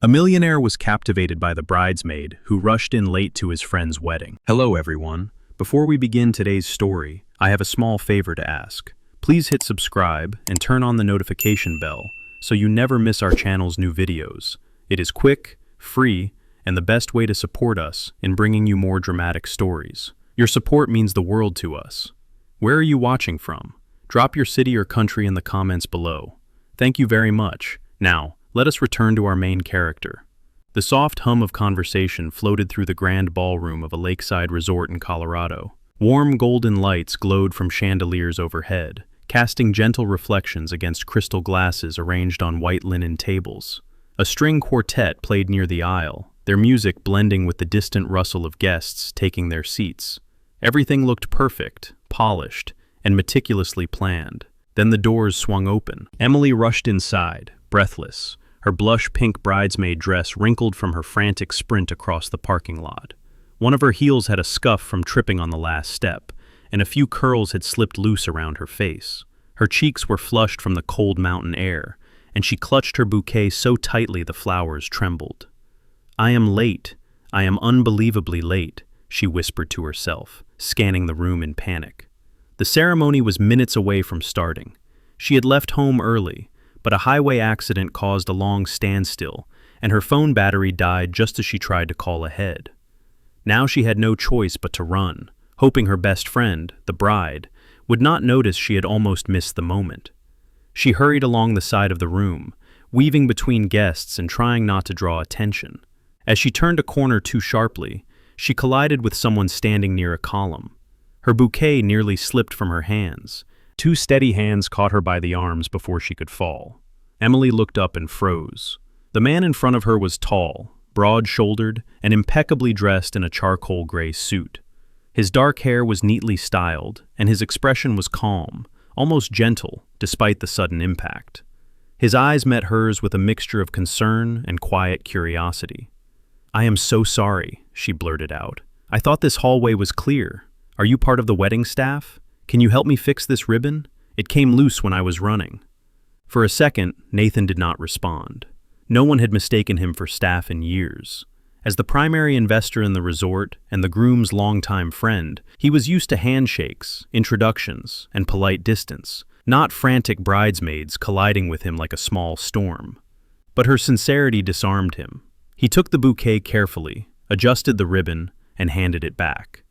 A millionaire was captivated by the bridesmaid who rushed in late to his friend's wedding. Hello everyone. Before we begin today's story, I have a small favor to ask. Please hit subscribe and turn on the notification bell so you never miss our channel's new videos. It is quick, free, and the best way to support us in bringing you more dramatic stories. Your support means the world to us. Where are you watching from? Drop your city or country in the comments below. Thank you very much. Now, let us return to our main character. The soft hum of conversation floated through the grand ballroom of a lakeside resort in Colorado. Warm golden lights glowed from chandeliers overhead, casting gentle reflections against crystal glasses arranged on white linen tables. A string quartet played near the aisle, their music blending with the distant rustle of guests taking their seats. Everything looked perfect, polished, and meticulously planned. Then the doors swung open. Emily rushed inside, breathless, her blush-pink bridesmaid dress wrinkled from her frantic sprint across the parking lot. One of her heels had a scuff from tripping on the last step, and a few curls had slipped loose around her face. Her cheeks were flushed from the cold mountain air, and she clutched her bouquet so tightly the flowers trembled. "I am late. I am unbelievably late," she whispered to herself, scanning the room in panic. The ceremony was minutes away from starting. She had left home early, but a highway accident caused a long standstill, and her phone battery died just as she tried to call ahead. Now she had no choice but to run, hoping her best friend, the bride, would not notice she had almost missed the moment. She hurried along the side of the room, weaving between guests and trying not to draw attention. As she turned a corner too sharply, she collided with someone standing near a column. Her bouquet nearly slipped from her hands. Two steady hands caught her by the arms before she could fall. Emily looked up and froze. The man in front of her was tall, broad-shouldered, and impeccably dressed in a charcoal gray suit. His dark hair was neatly styled, and his expression was calm, almost gentle, despite the sudden impact. His eyes met hers with a mixture of concern and quiet curiosity. "I am so sorry," she blurted out. "I thought this hallway was clear. Are you part of the wedding staff? Can you help me fix this ribbon? It came loose when I was running." For a second, Nathan did not respond. No one had mistaken him for staff in years. As the primary investor in the resort and the groom's longtime friend, he was used to handshakes, introductions, and polite distance, not frantic bridesmaids colliding with him like a small storm. But her sincerity disarmed him. He took the bouquet carefully, adjusted the ribbon, and handed it back.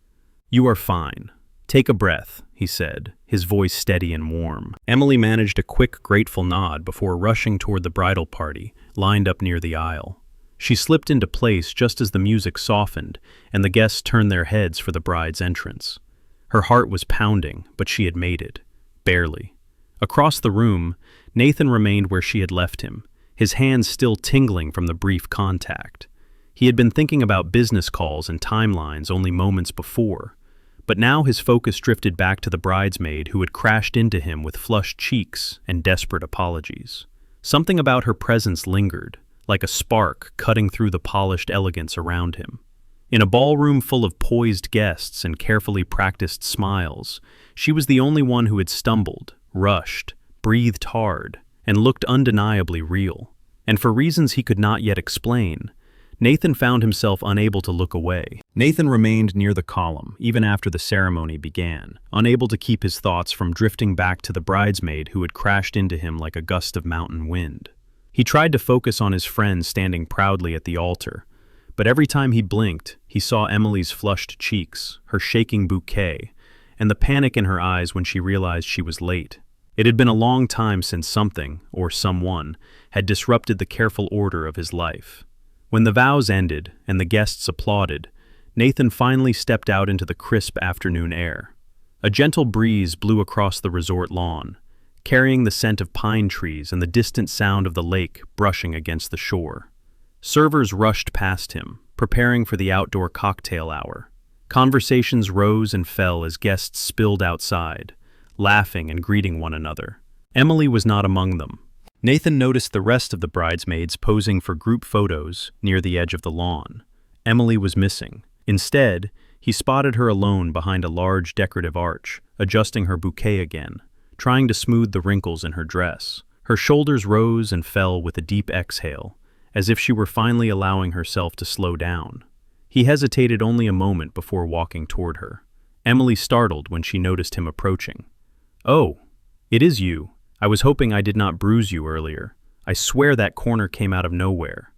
"You are fine. Take a breath," he said, his voice steady and warm. Emily managed a quick, grateful nod before rushing toward the bridal party, lined up near the aisle. She slipped into place just as the music softened and the guests turned their heads for the bride's entrance. Her heart was pounding, but she had made it. Barely. Across the room, Nathan remained where she had left him, his hands still tingling from the brief contact. He had been thinking about business calls and timelines only moments before, but now his focus drifted back to the bridesmaid who had crashed into him with flushed cheeks and desperate apologies. Something about her presence lingered, like a spark cutting through the polished elegance around him. In a ballroom full of poised guests and carefully practiced smiles, she was the only one who had stumbled, rushed, breathed hard, and looked undeniably real. And for reasons he could not yet explain, Nathan found himself unable to look away. Nathan remained near the column, even after the ceremony began, unable to keep his thoughts from drifting back to the bridesmaid who had crashed into him like a gust of mountain wind. He tried to focus on his friend standing proudly at the altar, but every time he blinked, he saw Emily's flushed cheeks, her shaking bouquet, and the panic in her eyes when she realized she was late. It had been a long time since something, or someone, had disrupted the careful order of his life. When the vows ended and the guests applauded, Nathan finally stepped out into the crisp afternoon air. A gentle breeze blew across the resort lawn, carrying the scent of pine trees and the distant sound of the lake brushing against the shore. Servers rushed past him, preparing for the outdoor cocktail hour. Conversations rose and fell as guests spilled outside, laughing and greeting one another. Emily was not among them. Nathan noticed the rest of the bridesmaids posing for group photos near the edge of the lawn. Emily was missing. Instead, he spotted her alone behind a large decorative arch, adjusting her bouquet again, trying to smooth the wrinkles in her dress. Her shoulders rose and fell with a deep exhale, as if she were finally allowing herself to slow down. He hesitated only a moment before walking toward her. Emily startled when she noticed him approaching. "Oh, it is you. I was hoping I did not bruise you earlier. I swear that corner came out of nowhere."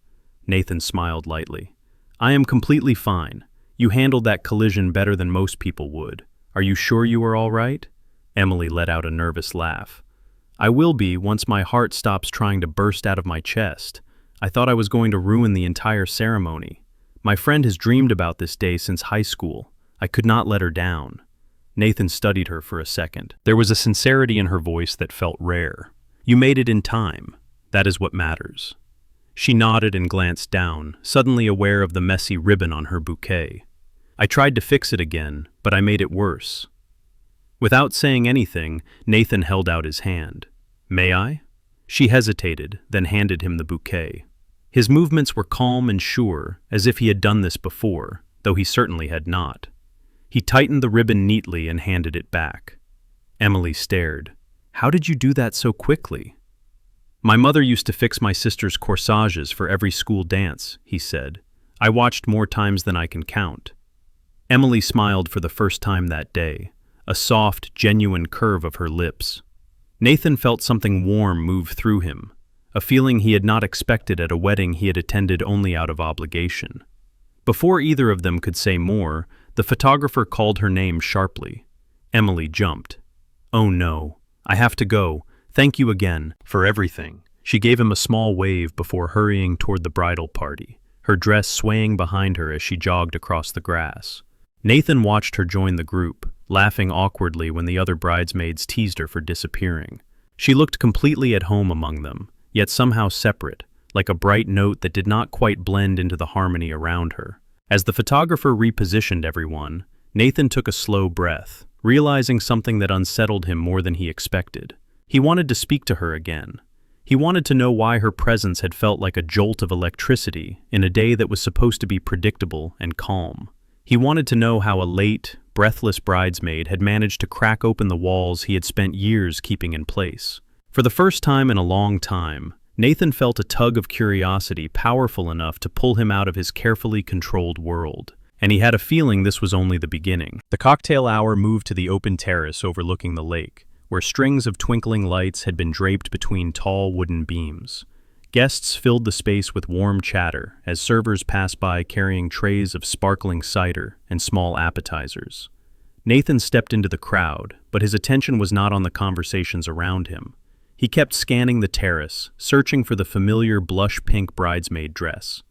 Nathan smiled lightly. "I am completely fine. You handled that collision better than most people would. Are you sure you are all right?" Emily let out a nervous laugh. "I will be once my heart stops trying to burst out of my chest. I thought I was going to ruin the entire ceremony. My friend has dreamed about this day since high school. I could not let her down." Nathan studied her for a second. There was a sincerity in her voice that felt rare. "You made it in time. That is what matters." She nodded and glanced down, suddenly aware of the messy ribbon on her bouquet. "I tried to fix it again, but I made it worse." Without saying anything, Nathan held out his hand. "May I?" She hesitated, then handed him the bouquet. His movements were calm and sure, as if he had done this before, though he certainly had not. He tightened the ribbon neatly and handed it back. Emily stared. "How did you do that so quickly?" "My mother used to fix my sister's corsages for every school dance," he said. "I watched more times than I can count." Emily smiled for the first time that day, a soft, genuine curve of her lips. Nathan felt something warm move through him, a feeling he had not expected at a wedding he had attended only out of obligation. Before either of them could say more, the photographer called her name sharply. Emily jumped. "Oh no, I have to go. Thank you again for everything." She gave him a small wave before hurrying toward the bridal party, her dress swaying behind her as she jogged across the grass. Nathan watched her join the group, laughing awkwardly when the other bridesmaids teased her for disappearing. She looked completely at home among them, yet somehow separate, like a bright note that did not quite blend into the harmony around her. As the photographer repositioned everyone, Nathan took a slow breath, realizing something that unsettled him more than he expected. He wanted to speak to her again. He wanted to know why her presence had felt like a jolt of electricity in a day that was supposed to be predictable and calm. He wanted to know how a late, breathless bridesmaid had managed to crack open the walls he had spent years keeping in place. For the first time in a long time, Nathan felt a tug of curiosity powerful enough to pull him out of his carefully controlled world, and he had a feeling this was only the beginning. The cocktail hour moved to the open terrace overlooking the lake, where strings of twinkling lights had been draped between tall wooden beams. Guests filled the space with warm chatter as servers passed by carrying trays of sparkling cider and small appetizers. Nathan stepped into the crowd, but his attention was not on the conversations around him. He kept scanning the terrace, searching for the familiar blush-pink bridesmaid dress.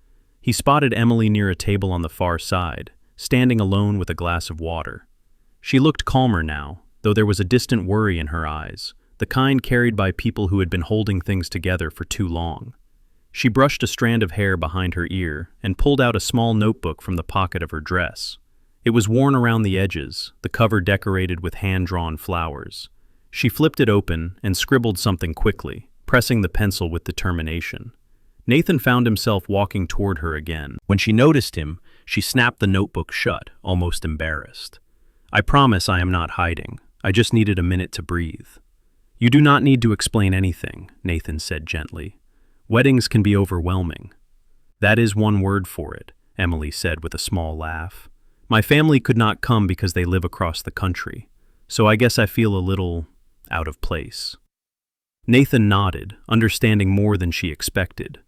He spotted Emily near a table on the far side, standing alone with a glass of water. She looked calmer now, though there was a distant worry in her eyes, the kind carried by people who had been holding things together for too long. She brushed a strand of hair behind her ear and pulled out a small notebook from the pocket of her dress. It was worn around the edges, the cover decorated with hand-drawn flowers. She flipped it open and scribbled something quickly, pressing the pencil with determination. Nathan found himself walking toward her again. When she noticed him, she snapped the notebook shut, almost embarrassed. "I promise I am not hiding. I just needed a minute to breathe." "You do not need to explain anything," Nathan said gently. "Weddings can be overwhelming." "That is one word for it," Emily said with a small laugh. "My family could not come because they live across the country, so I guess I feel a little out of place." Nathan nodded, understanding more than she expected.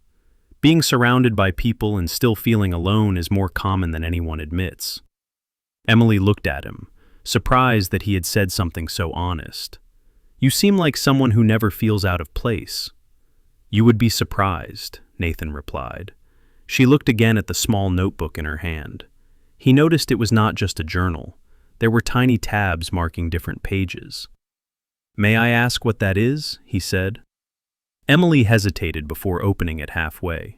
Being surrounded by people and still feeling alone is more common than anyone admits. Emily looked at him, surprised that he had said something so honest. "You seem like someone who never feels out of place." "You would be surprised," Nathan replied. She looked again at the small notebook in her hand. He noticed it was not just a journal. There were tiny tabs marking different pages. "May I ask what that is?" he said. Emily hesitated before opening it halfway.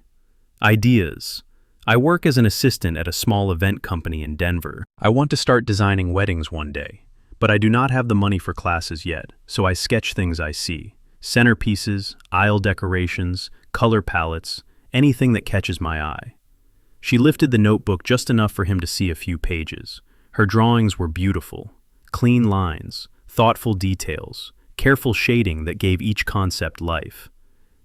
"Ideas. I work as an assistant at a small event company in Denver. I want to start designing weddings one day, but I do not have the money for classes yet, so I sketch things I see. Centerpieces, aisle decorations, color palettes, anything that catches my eye." She lifted the notebook just enough for him to see a few pages. Her drawings were beautiful. Clean lines, thoughtful details, careful shading that gave each concept life.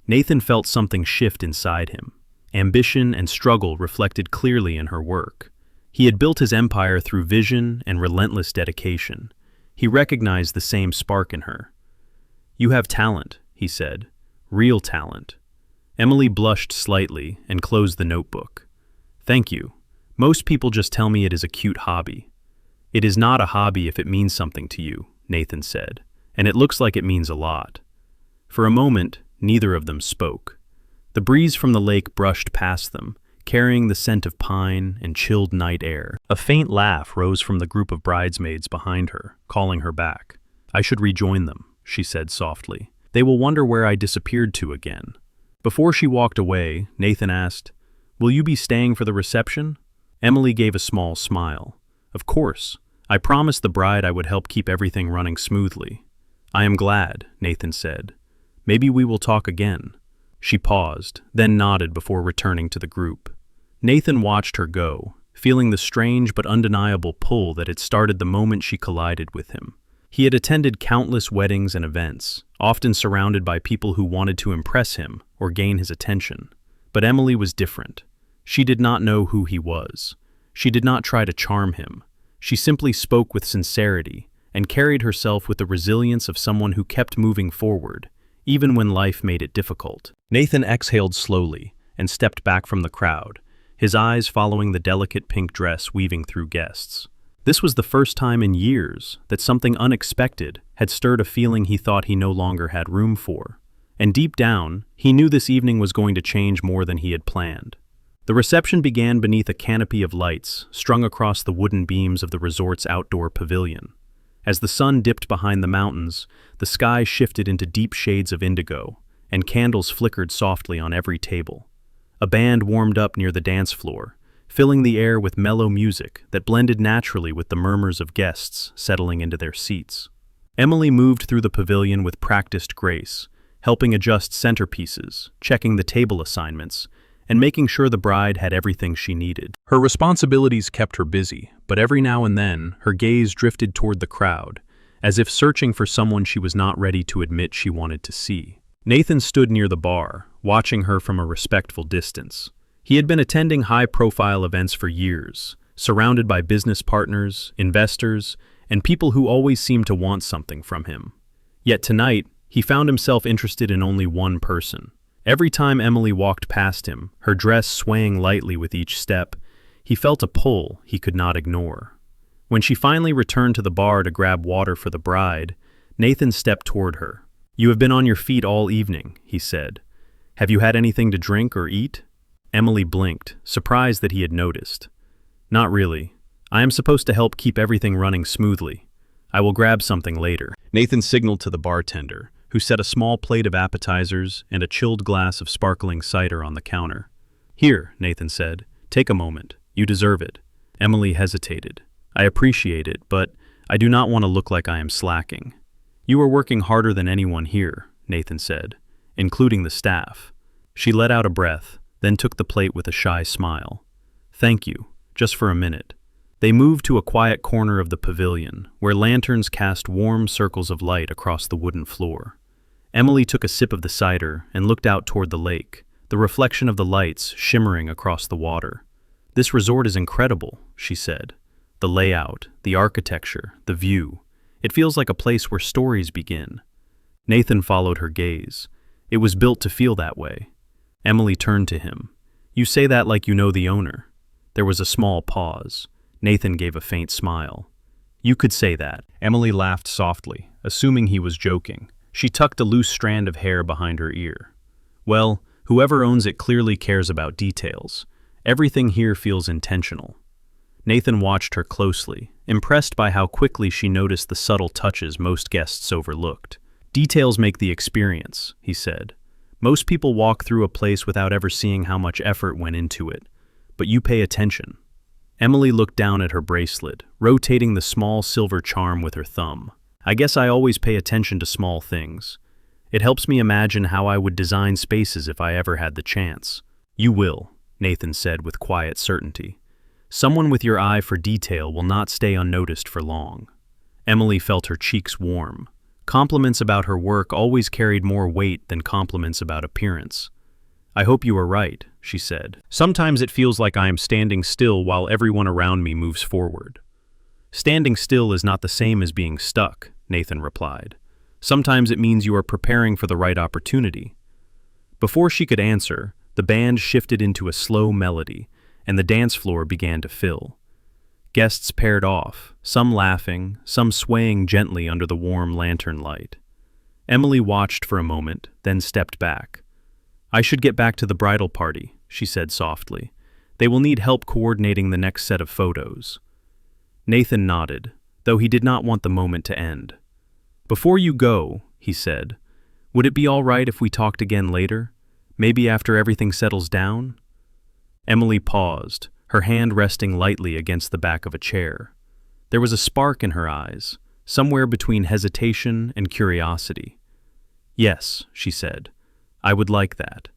Nathan felt something shift inside him. Ambition and struggle reflected clearly in her work. He had built his empire through vision and relentless dedication. He recognized the same spark in her. "You have talent," he said. "Real talent." Emily blushed slightly and closed the notebook. "Thank you. Most people just tell me it is a cute hobby." "It is not a hobby if it means something to you," Nathan said, "and it looks like it means a lot." For a moment, neither of them spoke. The breeze from the lake brushed past them, carrying the scent of pine and chilled night air. A faint laugh rose from the group of bridesmaids behind her, calling her back. "I should rejoin them," she said softly. "They will wonder where I disappeared to again." Before she walked away, Nathan asked, "Will you be staying for the reception?" Emily gave a small smile. "Of course. I promised the bride I would help keep everything running smoothly." "I am glad," Nathan said. "Maybe we will talk again." She paused, then nodded before returning to the group. Nathan watched her go, feeling the strange but undeniable pull that had started the moment she collided with him. He had attended countless weddings and events, often surrounded by people who wanted to impress him or gain his attention. But Emily was different. She did not know who he was. She did not try to charm him. She simply spoke with sincerity and carried herself with the resilience of someone who kept moving forward, even when life made it difficult. Nathan exhaled slowly and stepped back from the crowd, his eyes following the delicate pink dress weaving through guests. This was the first time in years that something unexpected had stirred a feeling he thought he no longer had room for. And deep down, he knew this evening was going to change more than he had planned. The reception began beneath a canopy of lights strung across the wooden beams of the resort's outdoor pavilion. As the sun dipped behind the mountains, the sky shifted into deep shades of indigo, and candles flickered softly on every table. A band warmed up near the dance floor, filling the air with mellow music that blended naturally with the murmurs of guests settling into their seats. Emily moved through the pavilion with practiced grace, helping adjust centerpieces, checking the table assignments, and making sure the bride had everything she needed. Her responsibilities kept her busy, but every now and then her gaze drifted toward the crowd, as if searching for someone she was not ready to admit she wanted to see. Nathan stood near the bar, watching her from a respectful distance. He had been attending high-profile events for years, surrounded by business partners, investors, and people who always seemed to want something from him. Yet tonight, he found himself interested in only one person. Every time Emily walked past him, her dress swaying lightly with each step, he felt a pull he could not ignore. When she finally returned to the bar to grab water for the bride, Nathan stepped toward her. "You have been on your feet all evening," he said. "Have you had anything to drink or eat?" Emily blinked, surprised that he had noticed. "Not really. I am supposed to help keep everything running smoothly. I will grab something later." Nathan signaled to the bartender, who set a small plate of appetizers and a chilled glass of sparkling cider on the counter. "Here," Nathan said. "Take a moment. You deserve it." Emily hesitated. "I appreciate it, but I do not want to look like I am slacking." "You are working harder than anyone here," Nathan said, "including the staff." She let out a breath, then took the plate with a shy smile. "Thank you, just for a minute." They moved to a quiet corner of the pavilion, where lanterns cast warm circles of light across the wooden floor. Emily took a sip of the cider and looked out toward the lake, the reflection of the lights shimmering across the water. "This resort is incredible," she said. "The layout, the architecture, the view. It feels like a place where stories begin." Nathan followed her gaze. "It was built to feel that way." Emily turned to him. "You say that like you know the owner." There was a small pause. Nathan gave a faint smile. "You could say that." Emily laughed softly, assuming he was joking. She tucked a loose strand of hair behind her ear. "Well, whoever owns it clearly cares about details. Everything here feels intentional." Nathan watched her closely, impressed by how quickly she noticed the subtle touches most guests overlooked. "Details make the experience," he said. "Most people walk through a place without ever seeing how much effort went into it. But you pay attention." Emily looked down at her bracelet, rotating the small silver charm with her thumb. "I guess I always pay attention to small things. It helps me imagine how I would design spaces if I ever had the chance." "You will," Nathan said with quiet certainty. "Someone with your eye for detail will not stay unnoticed for long." Emily felt her cheeks warm. Compliments about her work always carried more weight than compliments about appearance. "I hope you are right," she said. Sometimes it feels like I am standing still while everyone around me moves forward. Standing still is not the same as being stuck, Nathan replied. Sometimes it means you are preparing for the right opportunity. Before she could answer, the band shifted into a slow melody, and the dance floor began to fill. Guests paired off, some laughing, some swaying gently under the warm lantern light. Emily watched for a moment, then stepped back. I should get back to the bridal party, she said softly. They will need help coordinating the next set of photos. Nathan nodded, though he did not want the moment to end. Before you go, he said, would it be all right if we talked again later? Maybe after everything settles down? Emily paused, her hand resting lightly against the back of a chair. There was a spark in her eyes, somewhere between hesitation and curiosity. Yes, she said, I would like that.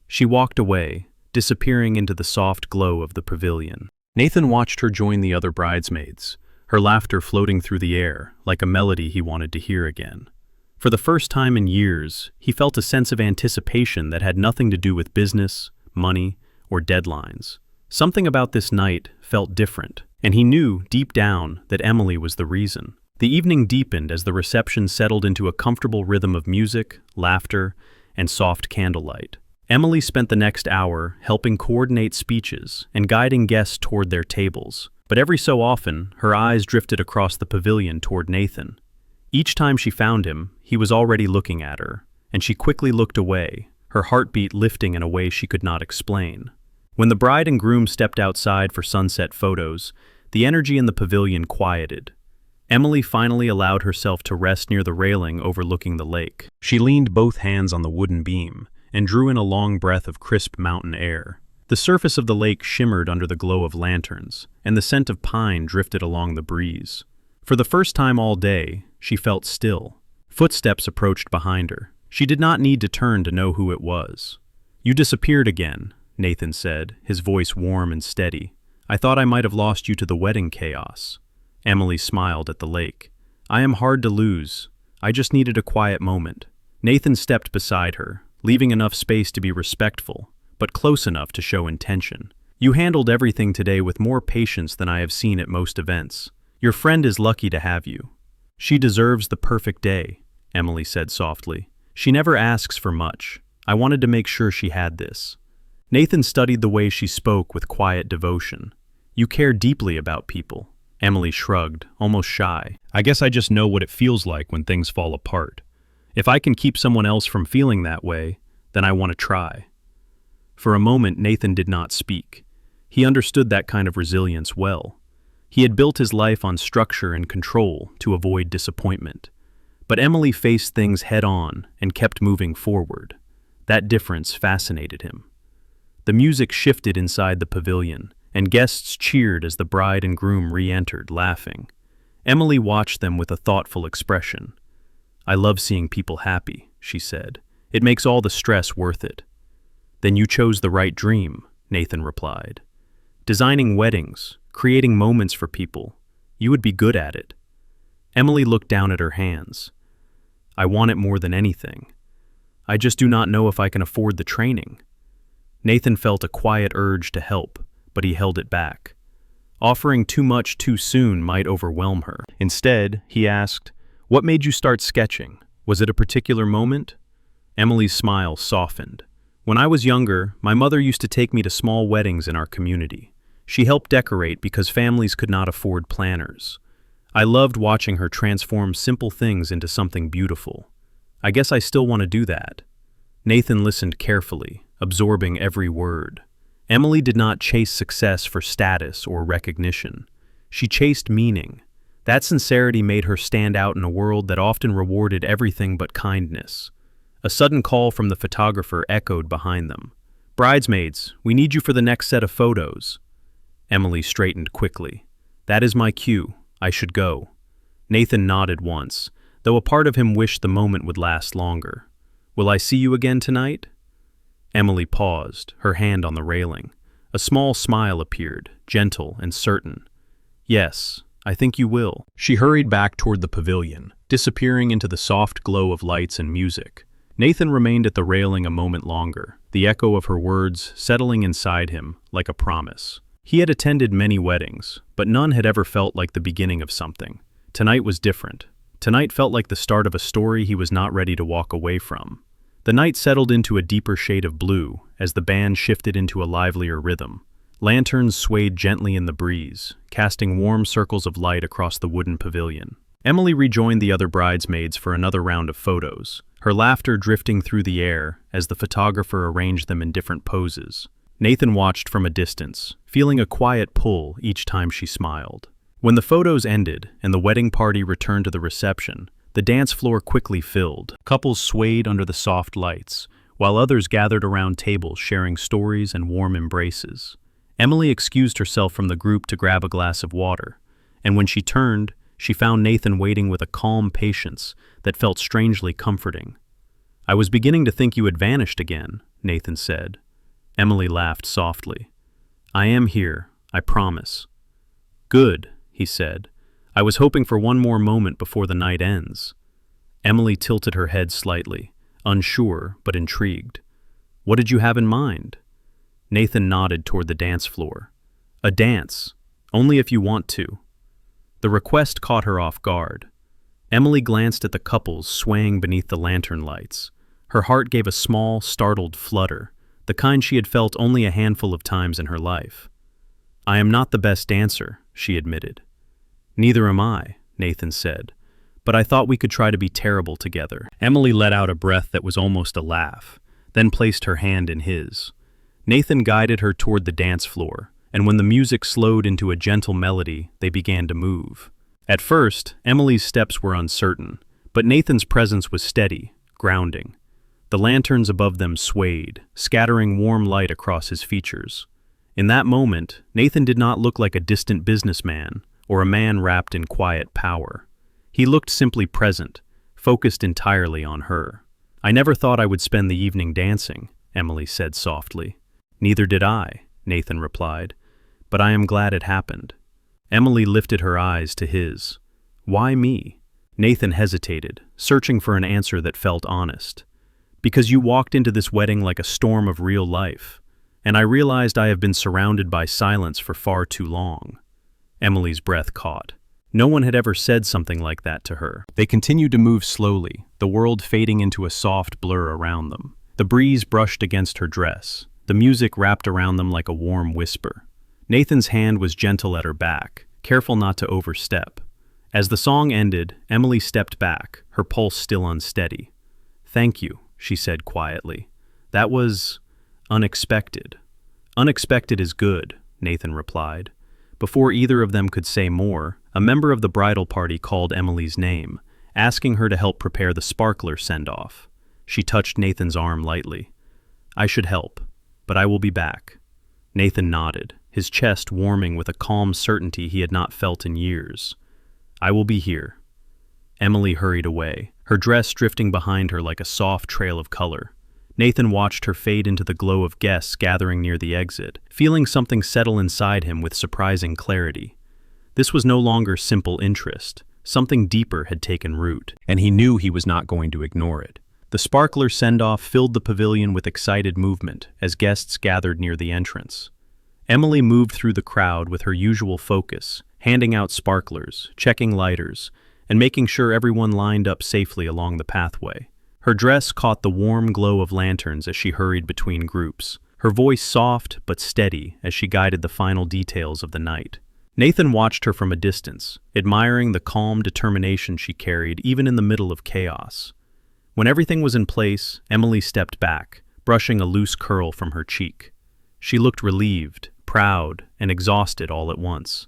She walked away, disappearing into the soft glow of the pavilion. Nathan watched her join the other bridesmaids, her laughter floating through the air like a melody he wanted to hear again. For the first time in years, he felt a sense of anticipation that had nothing to do with business, money, or deadlines. Something about this night felt different, and he knew, deep down, that Emily was the reason. The evening deepened as the reception settled into a comfortable rhythm of music, laughter, and soft candlelight. Emily spent the next hour helping coordinate speeches and guiding guests toward their tables, but every so often, her eyes drifted across the pavilion toward Nathan. Each time she found him, he was already looking at her, and she quickly looked away, her heartbeat lifting in a way she could not explain. When the bride and groom stepped outside for sunset photos, the energy in the pavilion quieted. Emily finally allowed herself to rest near the railing overlooking the lake. She leaned both hands on the wooden beam and drew in a long breath of crisp mountain air. The surface of the lake shimmered under the glow of lanterns, and the scent of pine drifted along the breeze. For the first time all day, she felt still. Footsteps approached behind her. She did not need to turn to know who it was. You disappeared again, Nathan said, his voice warm and steady. I thought I might have lost you to the wedding chaos. Emily smiled at the lake. I am hard to lose. I just needed a quiet moment. Nathan stepped beside her, leaving enough space to be respectful, but close enough to show intention. You handled everything today with more patience than I have seen at most events. Your friend is lucky to have you. She deserves the perfect day, Emily said softly. She never asks for much. I wanted to make sure she had this. Nathan studied the way she spoke with quiet devotion. You care deeply about people. Emily shrugged, almost shy. I guess I just know what it feels like when things fall apart. If I can keep someone else from feeling that way, then I want to try. For a moment, Nathan did not speak. He understood that kind of resilience well. He had built his life on structure and control to avoid disappointment. But Emily faced things head-on and kept moving forward. That difference fascinated him. The music shifted inside the pavilion, and guests cheered as the bride and groom re-entered, laughing. Emily watched them with a thoughtful expression. I love seeing people happy, she said. It makes all the stress worth it. Then you chose the right dream, Nathan replied. Designing weddings, creating moments for people, you would be good at it. Emily looked down at her hands. I want it more than anything. I just do not know if I can afford the training. Nathan felt a quiet urge to help, but he held it back. Offering too much too soon might overwhelm her. Instead, he asked, what made you start sketching? Was it a particular moment? Emily's smile softened. When I was younger, my mother used to take me to small weddings in our community. She helped decorate because families could not afford planners. I loved watching her transform simple things into something beautiful. I guess I still want to do that. Nathan listened carefully, absorbing every word. Emily did not chase success for status or recognition. She chased meaning. That sincerity made her stand out in a world that often rewarded everything but kindness. A sudden call from the photographer echoed behind them. Bridesmaids, we need you for the next set of photos. Emily straightened quickly. That is my cue. I should go. Nathan nodded once, though a part of him wished the moment would last longer. Will I see you again tonight? Emily paused, her hand on the railing. A small smile appeared, gentle and certain. Yes, I think you will. She hurried back toward the pavilion, disappearing into the soft glow of lights and music. Nathan remained at the railing a moment longer, the echo of her words settling inside him like a promise. He had attended many weddings, but none had ever felt like the beginning of something. Tonight was different. Tonight felt like the start of a story he was not ready to walk away from. The night settled into a deeper shade of blue as the band shifted into a livelier rhythm. Lanterns swayed gently in the breeze, casting warm circles of light across the wooden pavilion. Emily rejoined the other bridesmaids for another round of photos, her laughter drifting through the air as the photographer arranged them in different poses. Nathan watched from a distance, feeling a quiet pull each time she smiled. When the photos ended and the wedding party returned to the reception, the dance floor quickly filled. Couples swayed under the soft lights, while others gathered around tables sharing stories and warm embraces. Emily excused herself from the group to grab a glass of water, and when she turned, she found Nathan waiting with a calm patience that felt strangely comforting. "I was beginning to think you had vanished again," Nathan said. Emily laughed softly. "I am here, I promise." "Good," he said. "I was hoping for one more moment before the night ends." Emily tilted her head slightly, unsure but intrigued. "What did you have in mind?" Nathan nodded toward the dance floor. "A dance, only if you want to." The request caught her off guard. Emily glanced at the couples swaying beneath the lantern lights. Her heart gave a small, startled flutter, the kind she had felt only a handful of times in her life. "I am not the best dancer," she admitted. "Neither am I," Nathan said, "but I thought we could try to be terrible together." Emily let out a breath that was almost a laugh, then placed her hand in his. Nathan guided her toward the dance floor, and when the music slowed into a gentle melody, they began to move. At first, Emily's steps were uncertain, but Nathan's presence was steady, grounding. The lanterns above them swayed, scattering warm light across his features. In that moment, Nathan did not look like a distant businessman or a man wrapped in quiet power. He looked simply present, focused entirely on her. "I never thought I would spend the evening dancing," Emily said softly. "Neither did I," Nathan replied, "but I am glad it happened." Emily lifted her eyes to his. "Why me?" Nathan hesitated, searching for an answer that felt honest. "Because you walked into this wedding like a storm of real life, and I realized I have been surrounded by silence for far too long." Emily's breath caught. No one had ever said something like that to her. They continued to move slowly, the world fading into a soft blur around them. The breeze brushed against her dress. The music wrapped around them like a warm whisper. Nathan's hand was gentle at her back, careful not to overstep. As the song ended, Emily stepped back, her pulse still unsteady. "Thank you," she said quietly. "That was unexpected." "Unexpected is good," Nathan replied. Before either of them could say more, a member of the bridal party called Emily's name, asking her to help prepare the sparkler send-off. She touched Nathan's arm lightly. "I should help, but I will be back." Nathan nodded, his chest warming with a calm certainty he had not felt in years. "I will be here." Emily hurried away, her dress drifting behind her like a soft trail of color. Nathan watched her fade into the glow of guests gathering near the exit, feeling something settle inside him with surprising clarity. This was no longer simple interest. Something deeper had taken root, and he knew he was not going to ignore it. The sparkler send-off filled the pavilion with excited movement as guests gathered near the entrance. Emily moved through the crowd with her usual focus, handing out sparklers, checking lighters, and making sure everyone lined up safely along the pathway. Her dress caught the warm glow of lanterns as she hurried between groups, her voice soft but steady as she guided the final details of the night. Nathan watched her from a distance, admiring the calm determination she carried even in the middle of chaos. When everything was in place, Emily stepped back, brushing a loose curl from her cheek. She looked relieved, proud, and exhausted all at once.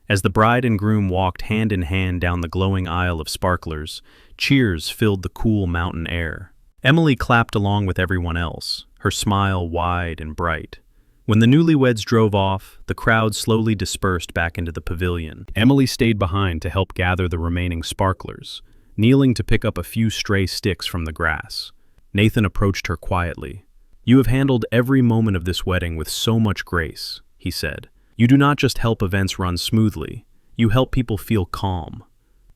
As the bride and groom walked hand in hand down the glowing aisle of sparklers, cheers filled the cool mountain air. Emily clapped along with everyone else, her smile wide and bright. When the newlyweds drove off, the crowd slowly dispersed back into the pavilion. Emily stayed behind to help gather the remaining sparklers, kneeling to pick up a few stray sticks from the grass. Nathan approached her quietly. "You have handled every moment of this wedding with so much grace," he said. "You do not just help events run smoothly, you help people feel calm."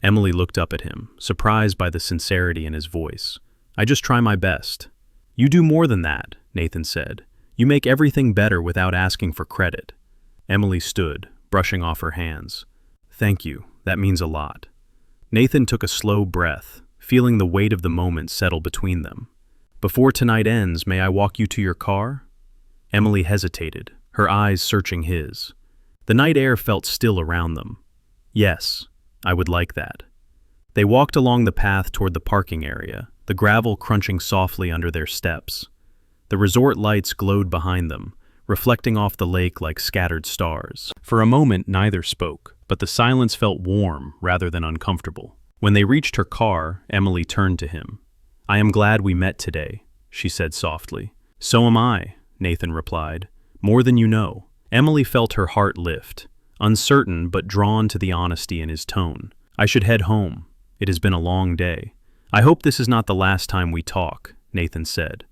Emily looked up at him, surprised by the sincerity in his voice. I just try my best." "You do more than that," Nathan said. "You make everything better without asking for credit." Emily stood, brushing off her hands. "Thank you, that means a lot." Nathan took a slow breath, feeling the weight of the moment settle between them. "Before tonight ends, may I walk you to your car?" Emily hesitated, her eyes searching his. The night air felt still around them. "Yes, I would like that." They walked along the path toward the parking area, the gravel crunching softly under their steps. The resort lights glowed behind them, reflecting off the lake like scattered stars. For a moment, neither spoke, but the silence felt warm rather than uncomfortable. When they reached her car, Emily turned to him. "I am glad we met today," she said softly. "So am I," Nathan replied. "More than you know." Emily felt her heart lift, uncertain but drawn to the honesty in his tone. "I should head home. It has been a long day." "I hope this is not the last time we talk," Nathan said.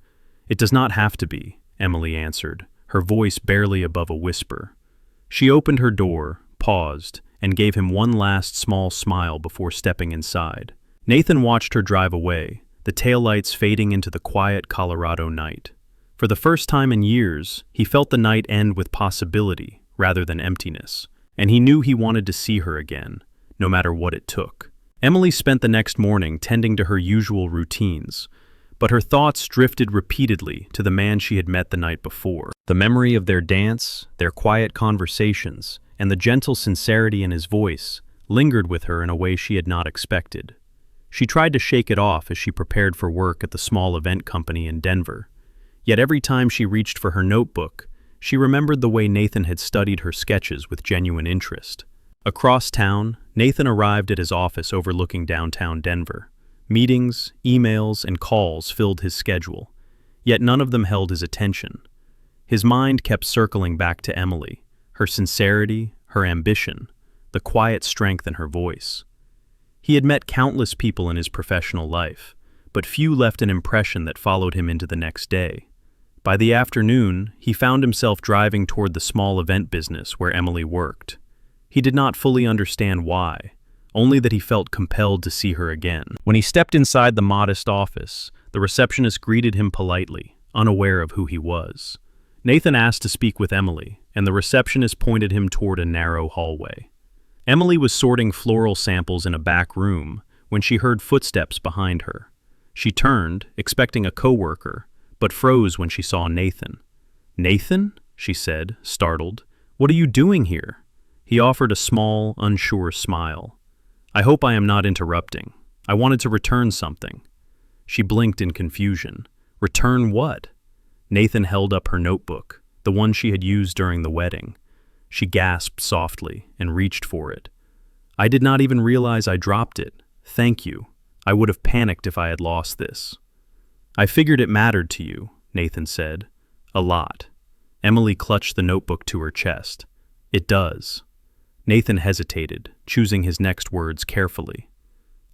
"It does not have to be," Emily answered, her voice barely above a whisper. She opened her door, paused, and gave him one last small smile before stepping inside. Nathan watched her drive away, the taillights fading into the quiet Colorado night. For the first time in years, he felt the night end with possibility rather than emptiness, and he knew he wanted to see her again, no matter what it took. Emily spent the next morning tending to her usual routines, but her thoughts drifted repeatedly to the man she had met the night before. The memory of their dance, their quiet conversations, and the gentle sincerity in his voice lingered with her in a way she had not expected. She tried to shake it off as she prepared for work at the small event company in Denver. Yet every time she reached for her notebook, she remembered the way Nathan had studied her sketches with genuine interest. Across town, Nathan arrived at his office overlooking downtown Denver. Meetings, emails, and calls filled his schedule, yet none of them held his attention. His mind kept circling back to Emily, her sincerity, her ambition, the quiet strength in her voice. He had met countless people in his professional life, but few left an impression that followed him into the next day. By the afternoon, he found himself driving toward the small event business where Emily worked. He did not fully understand why, only that he felt compelled to see her again. When he stepped inside the modest office, the receptionist greeted him politely, unaware of who he was. Nathan asked to speak with Emily, and the receptionist pointed him toward a narrow hallway. Emily was sorting floral samples in a back room when she heard footsteps behind her. She turned, expecting a coworker, but froze when she saw Nathan. "Nathan?" she said, startled. "What are you doing here?" He offered a small, unsure smile. "I hope I am not interrupting. I wanted to return something." She blinked in confusion. "Return what?" Nathan held up her notebook, the one she had used during the wedding. She gasped softly and reached for it. "I did not even realize I dropped it. Thank you. I would have panicked if I had lost this." "I figured it mattered to you," Nathan said. "A lot." Emily clutched the notebook to her chest. "It does." Nathan hesitated, choosing his next words carefully.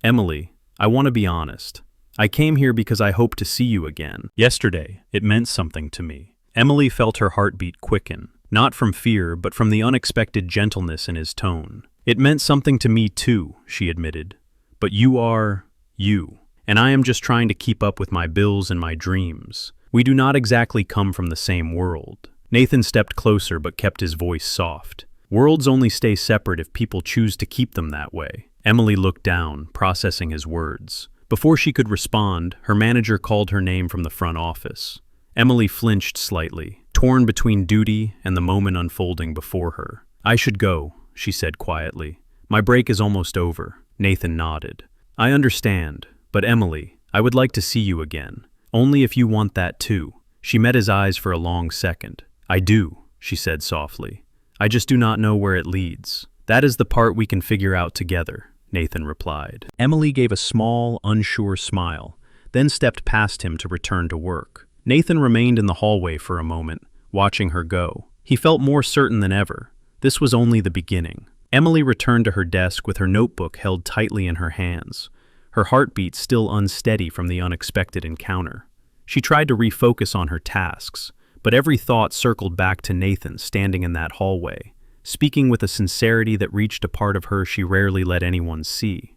"Emily, I want to be honest. I came here because I hope to see you again. Yesterday, it meant something to me." Emily felt her heartbeat quicken, not from fear but from the unexpected gentleness in his tone. "It meant something to me too," she admitted. "But you are you, and I am just trying to keep up with my bills and my dreams. We do not exactly come from the same world." Nathan stepped closer but kept his voice soft. "Worlds only stay separate if people choose to keep them that way." Emily looked down, processing his words. Before she could respond, her manager called her name from the front office. Emily flinched slightly, torn between duty and the moment unfolding before her. "I should go," she said quietly. "My break is almost over." Nathan nodded. "I understand, but Emily, I would like to see you again. Only if you want that too." She met his eyes for a long second. "I do," she said softly. "I just do not know where it leads." "That is the part we can figure out together," Nathan replied. Emily gave a small, unsure smile, then stepped past him to return to work. Nathan remained in the hallway for a moment, watching her go. He felt more certain than ever. This was only the beginning. Emily returned to her desk with her notebook held tightly in her hands, her heartbeat still unsteady from the unexpected encounter. She tried to refocus on her tasks, but every thought circled back to Nathan standing in that hallway, speaking with a sincerity that reached a part of her she rarely let anyone see.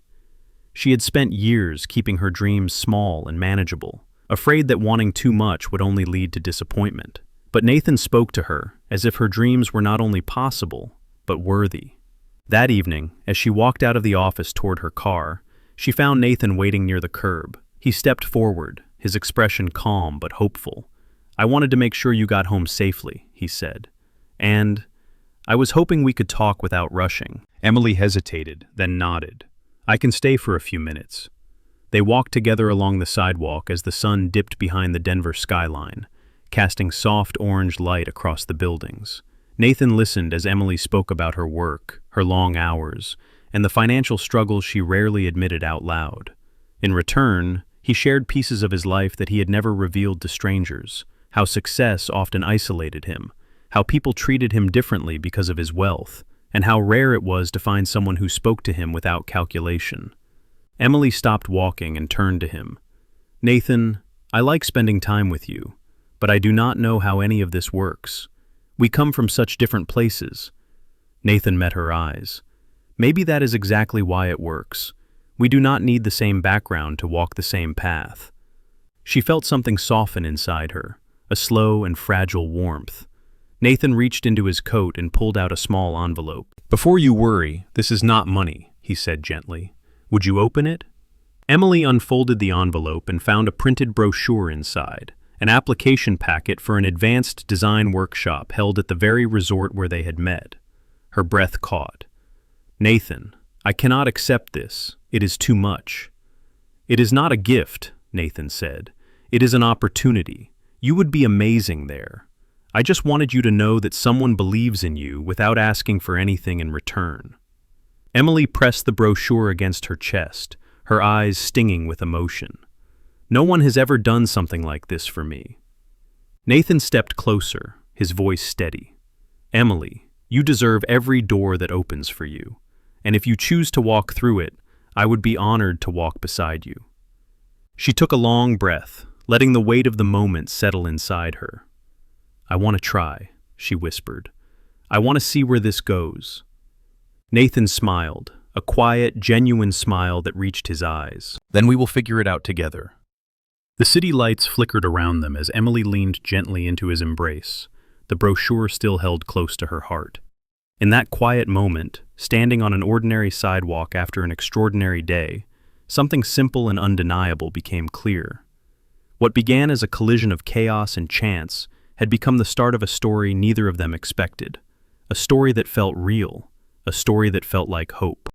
She had spent years keeping her dreams small and manageable, afraid that wanting too much would only lead to disappointment. But Nathan spoke to her as if her dreams were not only possible, but worthy. That evening, as she walked out of the office toward her car, she found Nathan waiting near the curb. He stepped forward, his expression calm but hopeful. "I wanted to make sure you got home safely," he said. "And I was hoping we could talk without rushing." Emily hesitated, then nodded. "I can stay for a few minutes." They walked together along the sidewalk as the sun dipped behind the Denver skyline, casting soft orange light across the buildings. Nathan listened as Emily spoke about her work, her long hours, and the financial struggles she rarely admitted out loud. In return, he shared pieces of his life that he had never revealed to strangers, how success often isolated him, how people treated him differently because of his wealth, and how rare it was to find someone who spoke to him without calculation. Emily stopped walking and turned to him. "Nathan, I like spending time with you, but I do not know how any of this works. We come from such different places." Nathan met her eyes. "Maybe that is exactly why it works. We do not need the same background to walk the same path." She felt something soften inside her, a slow and fragile warmth. Nathan reached into his coat and pulled out a small envelope. "Before you worry, this is not money," he said gently. "Would you open it?" Emily unfolded the envelope and found a printed brochure inside, an application packet for an advanced design workshop held at the very resort where they had met. Her breath caught. "Nathan, I cannot accept this. It is too much." "It is not a gift," Nathan said. "It is an opportunity. You would be amazing there. I just wanted you to know that someone believes in you without asking for anything in return." Emily pressed the brochure against her chest, her eyes stinging with emotion. "No one has ever done something like this for me." Nathan stepped closer, his voice steady. "Emily, you deserve every door that opens for you, and if you choose to walk through it, I would be honored to walk beside you." She took a long breath, letting the weight of the moment settle inside her. "I want to try," she whispered. "I want to see where this goes." Nathan smiled, a quiet, genuine smile that reached his eyes. "Then we will figure it out together." The city lights flickered around them as Emily leaned gently into his embrace, the brochure still held close to her heart. In that quiet moment, standing on an ordinary sidewalk after an extraordinary day, something simple and undeniable became clear. What began as a collision of chaos and chance had become the start of a story neither of them expected, a story that felt real, a story that felt like hope.